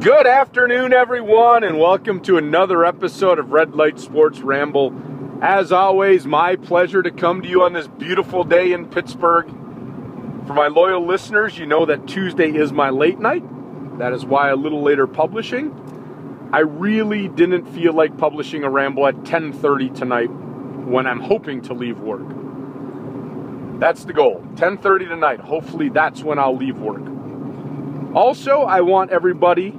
Good afternoon, everyone, and welcome to another episode of Light Sports Ramble. As always, my pleasure to come to you on this beautiful day in Pittsburgh. For my loyal listeners, you know that Tuesday is my late night. That is why a little later publishing. I really didn't feel like publishing a ramble at 10:30 tonight when I'm hoping to leave work. That's the goal, 10:30 tonight. Hopefully that's when I'll leave work. Also, I want everybody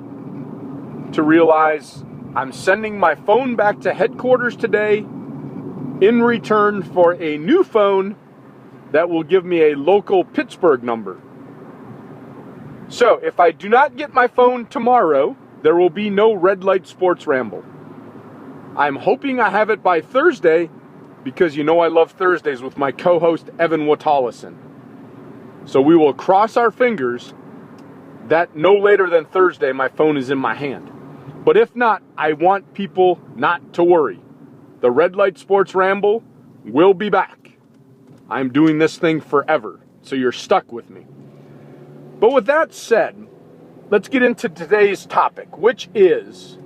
to realize I'm sending my phone back to headquarters today in return for a new phone that will give me a local Pittsburgh number. So, if I do not get my phone tomorrow, there will be no Red Light Sports Ramble. I'm hoping I have it by Thursday because you know I love Thursdays with my co-host Evan Watallison. So we will cross our fingers that no later than Thursday my phone is in my hand. But if not, I want people not to worry. The Red Light Sports Ramble will be back. I'm doing this thing forever, so you're stuck with me. But with that said, let's get into today's topic, which is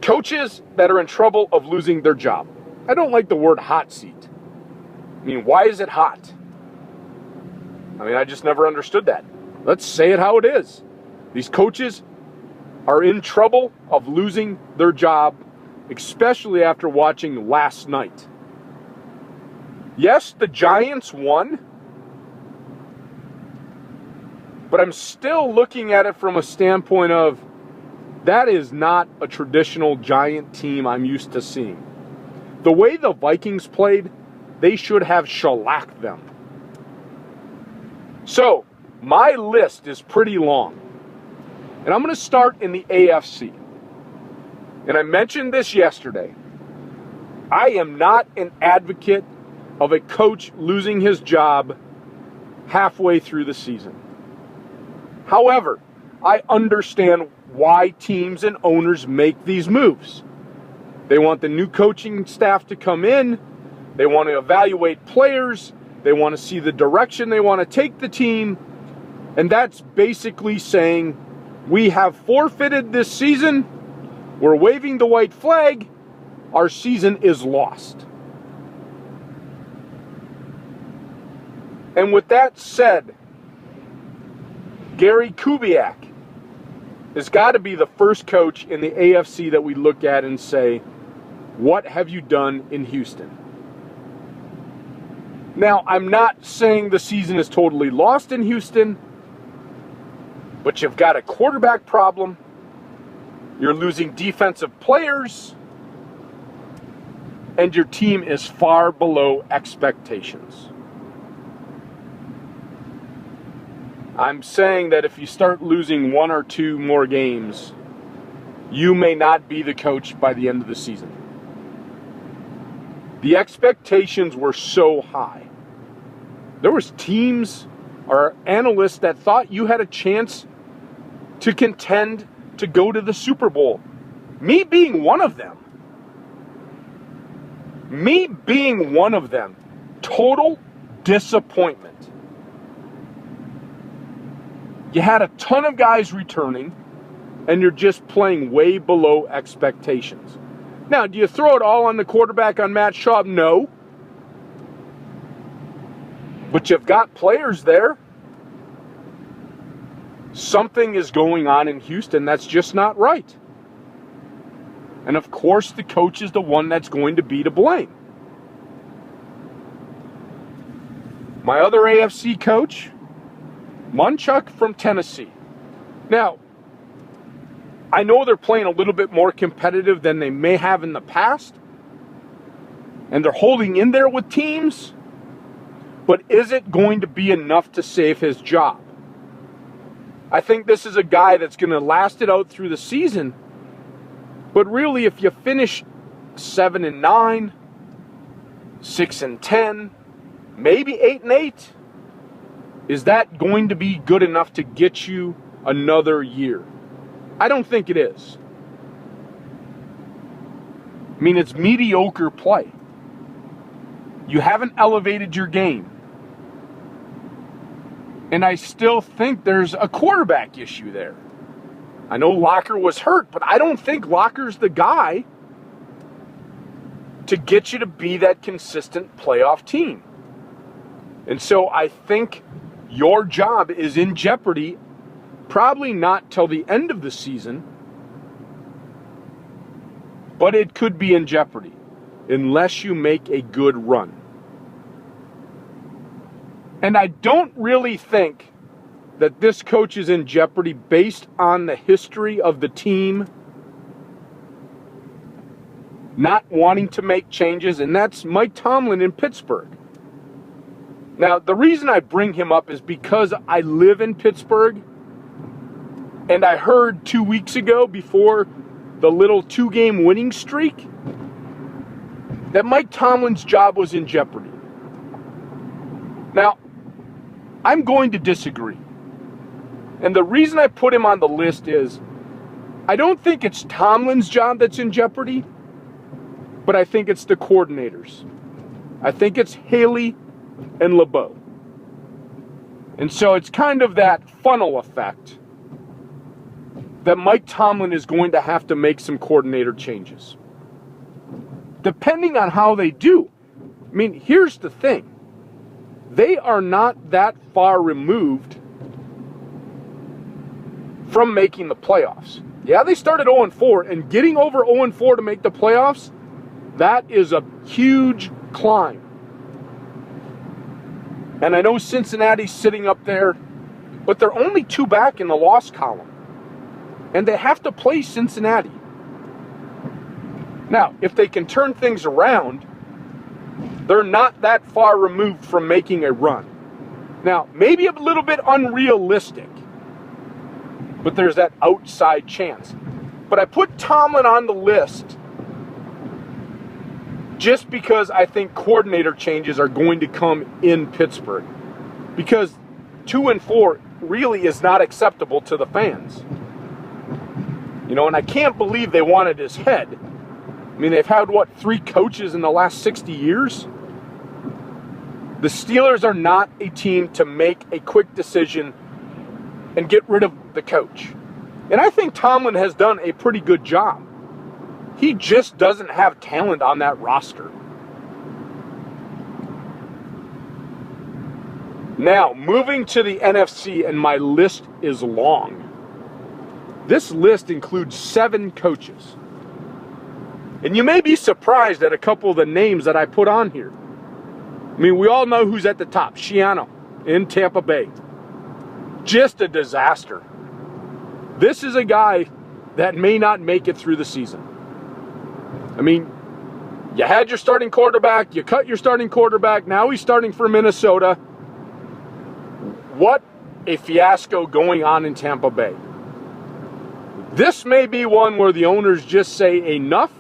coaches that are in trouble of losing their job. I don't like the word hot seat. I mean, why is it hot? I just never understood that. Let's say it how it is. These coaches are in trouble of losing their job, especially after watching last night. Yes, the Giants won, but I'm still looking at it from a standpoint of that is not a traditional Giant team I'm used to seeing. The way the Vikings played, they should have shellacked them. So, my list is pretty long. And I'm going to start in the AFC. And I mentioned this yesterday. I am not an advocate of a coach losing his job halfway through the season. However, I understand why teams and owners make these moves. They want the new coaching staff to come in. They want to evaluate players. They want to see the direction they want to take the team. And that's basically saying, we have forfeited this season. We're waving the white flag. Our season is lost. And with that said, Gary Kubiak has got to be the first coach in the AFC that we look at and say, what have you done in Houston? Now, I'm not saying the season is totally lost in Houston, but you've got a quarterback problem. You're losing defensive players. And your team is far below expectations. I'm saying that if you start losing one or two more games, you may not be the coach by the end of the season. The expectations were so high. There was teams or analysts that thought you had a chance to contend to go to the Super Bowl. Me being one of them. Total disappointment. You had a ton of guys returning, and you're just playing way below expectations. Now, do you throw it all on the quarterback on Matt Schaub? No. But you've got players there. Something is going on in Houston that's just not right. And of course, the coach is the one that's going to be to blame. My other AFC coach, Munchak from Tennessee. Now, I know they're playing a little bit more competitive than they may have in the past. And they're holding in there with teams. But is it going to be enough to save his job? I think this is a guy that's going to last it out through the season. But really, if you finish 7-9, 6-10, maybe 8-8, is that going to be good enough to get you another year? I don't think it is. It's mediocre play. You haven't elevated your game. And I still think there's a quarterback issue there. I know Locker was hurt, but I don't think Locker's the guy to get you to be that consistent playoff team. And so I think your job is in jeopardy, probably not till the end of the season, but it could be in jeopardy unless you make a good run. And I don't really think that this coach is in jeopardy based on the history of the team not wanting to make changes, and that's Mike Tomlin in Pittsburgh. Now, the reason I bring him up is because I live in Pittsburgh, and I heard 2 weeks ago, before the little 2-game winning streak, that Mike Tomlin's job was in jeopardy. Now, I'm going to disagree. And the reason I put him on the list is I don't think it's Tomlin's job that's in jeopardy, but I think it's the coordinators. I think it's Haley and LeBeau. And so it's kind of that funnel effect that Mike Tomlin is going to have to make some coordinator changes. Depending on how they do. I mean, here's the thing. They are not that far removed from making the playoffs. Yeah, they started 0-4, and getting over 0-4 to make the playoffs, that is a huge climb. And I know Cincinnati's sitting up there, but they're only 2 back in the loss column. And they have to play Cincinnati. Now, if they can turn things around, they're not that far removed from making a run. Now, maybe a little bit unrealistic, but there's that outside chance. But I put Tomlin on the list just because I think coordinator changes are going to come in Pittsburgh. Because 2-4 really is not acceptable to the fans. You know, and I can't believe they wanted his head. I mean, they've had, 3 coaches in the last 60 years? The Steelers are not a team to make a quick decision and get rid of the coach. And I think Tomlin has done a pretty good job. He just doesn't have talent on that roster. Now, moving to the NFC, and my list is long. This list includes 7 coaches. And you may be surprised at a couple of the names that I put on here. I mean, we all know who's at the top. Schiano in Tampa Bay. Just a disaster. This is a guy that may not make it through the season. I mean, you had your starting quarterback, you cut your starting quarterback, now he's starting for Minnesota. What a fiasco going on in Tampa Bay. This may be one where the owners just say enough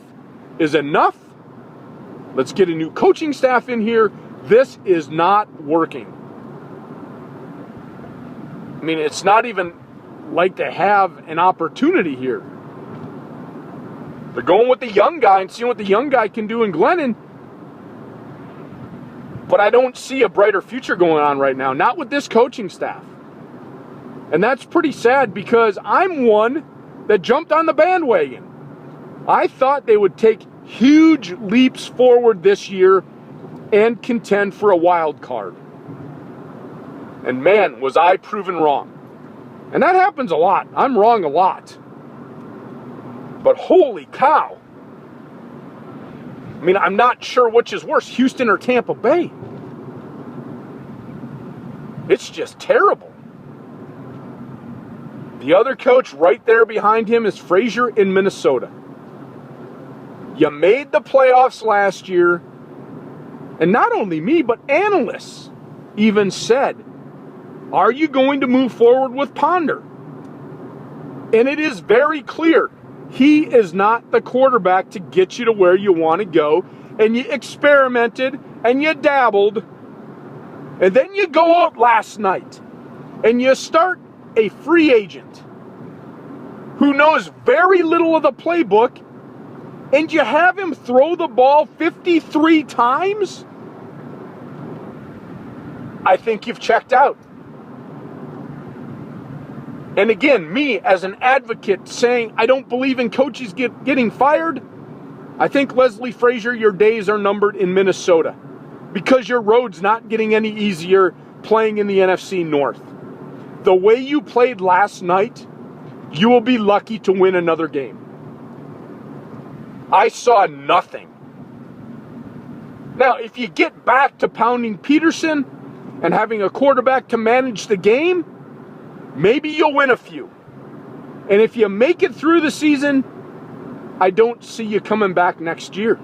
is enough. Let's get a new coaching staff in here. This is not working. I mean, it's not even like they have an opportunity here. They're going with the young guy and seeing what the young guy can do in Glennon. But I don't see a brighter future going on right now. Not with this coaching staff. And that's pretty sad because I'm one that jumped on the bandwagon. I thought they would take huge leaps forward this year and contend for a wild card. And man, was I proven wrong. And that happens a lot. I'm wrong a lot. But holy cow. I mean, I'm not sure which is worse, Houston or Tampa Bay. It's just terrible. The other coach right there behind him is Frazier in Minnesota. You made the playoffs last year, and not only me, but analysts even said, are you going to move forward with Ponder? And it is very clear, he is not the quarterback to get you to where you want to go, and you experimented, and you dabbled, and then you go out last night, and you start a free agent who knows very little of the playbook, and you have him throw the ball 53 times? I think you've checked out. And again, me as an advocate saying I don't believe in coaches getting fired, I think, Leslie Frazier, your days are numbered in Minnesota because your road's not getting any easier playing in the NFC North. The way you played last night, you will be lucky to win another game. I saw nothing. Now, if you get back to pounding Peterson and having a quarterback to manage the game, maybe you'll win a few. And if you make it through the season, I don't see you coming back next year.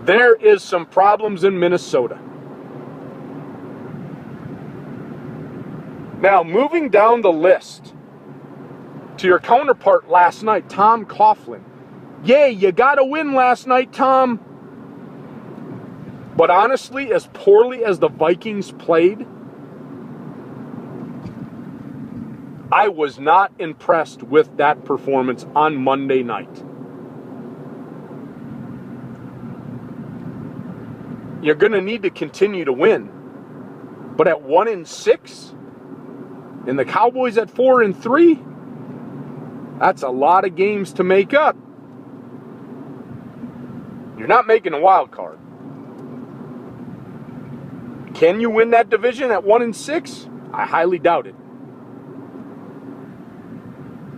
There is some problems in Minnesota. Now, moving down the list to your counterpart last night, Tom Coughlin. Yay, you got a win last night, Tom. But honestly, as poorly as the Vikings played, I was not impressed with that performance on Monday night. You're going to need to continue to win. But at 1-6, and the Cowboys at 4-3, that's a lot of games to make up. You're not making a wild card. Can you win that division at 1-6? I highly doubt it.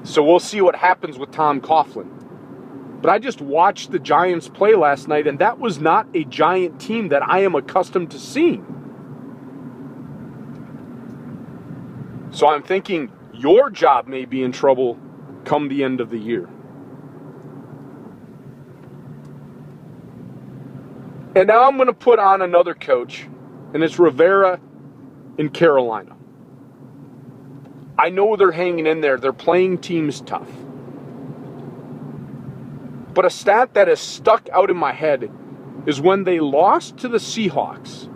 So we'll see what happens with Tom Coughlin. But I just watched the Giants play last night, and that was not a Giant team that I am accustomed to seeing. So I'm thinking your job may be in trouble come the end of the year. And now I'm going to put on another coach, and it's Rivera in Carolina. I know they're hanging in there. They're playing teams tough. But a stat that has stuck out in my head is when they lost to the Seahawks,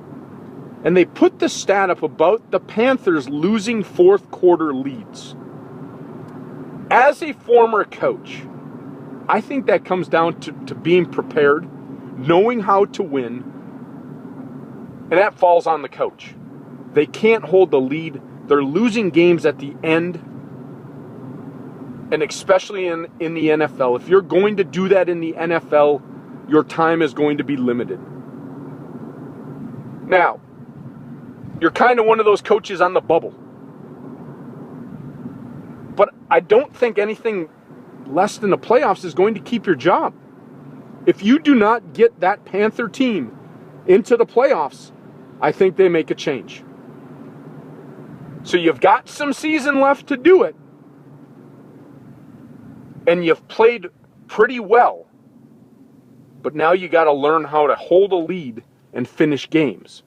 and they put the stat up about the Panthers losing fourth quarter leads. As a former coach, I think that comes down to being prepared, knowing how to win, and that falls on the coach. They can't hold the lead. They're losing games at the end, and especially in the NFL. If you're going to do that in the NFL, your time is going to be limited. Now, you're kind of one of those coaches on the bubble. But I don't think anything less than the playoffs is going to keep your job. If you do not get that Panther team into the playoffs, I think they make a change. So you've got some season left to do it. And you've played pretty well. But now you got to learn how to hold a lead and finish games.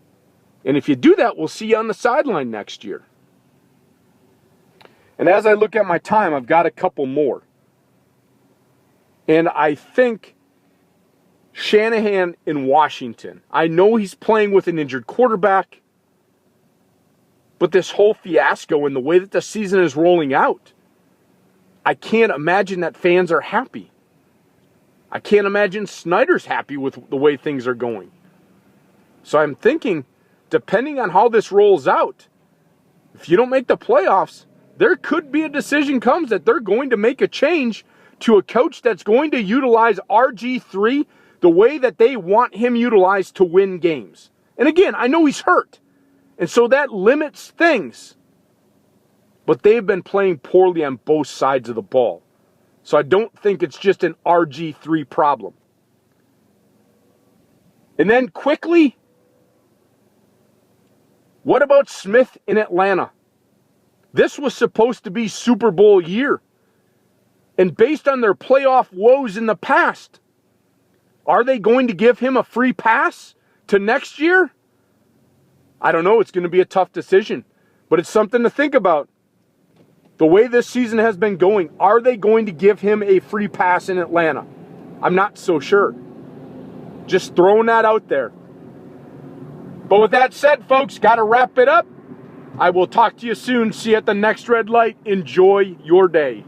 And if you do that, we'll see you on the sideline next year. And as I look at my time, I've got a couple more. And I think Shanahan in Washington. I know he's playing with an injured quarterback. But this whole fiasco and the way that the season is rolling out, I can't imagine that fans are happy. I can't imagine Snyder's happy with the way things are going. So I'm thinking, depending on how this rolls out, if you don't make the playoffs, there could be a decision comes that they're going to make a change to a coach that's going to utilize RG3 the way that they want him utilized to win games. And again, I know he's hurt. And so that limits things. But they've been playing poorly on both sides of the ball. So I don't think it's just an RG3 problem. And then quickly, what about Smith in Atlanta? This was supposed to be Super Bowl year. And based on their playoff woes in the past, are they going to give him a free pass to next year? I don't know. It's going to be a tough decision. But it's something to think about. The way this season has been going, are they going to give him a free pass in Atlanta? I'm not so sure. Just throwing that out there. But with that said, folks, got to wrap it up. I will talk to you soon. See you at the next red light. Enjoy your day.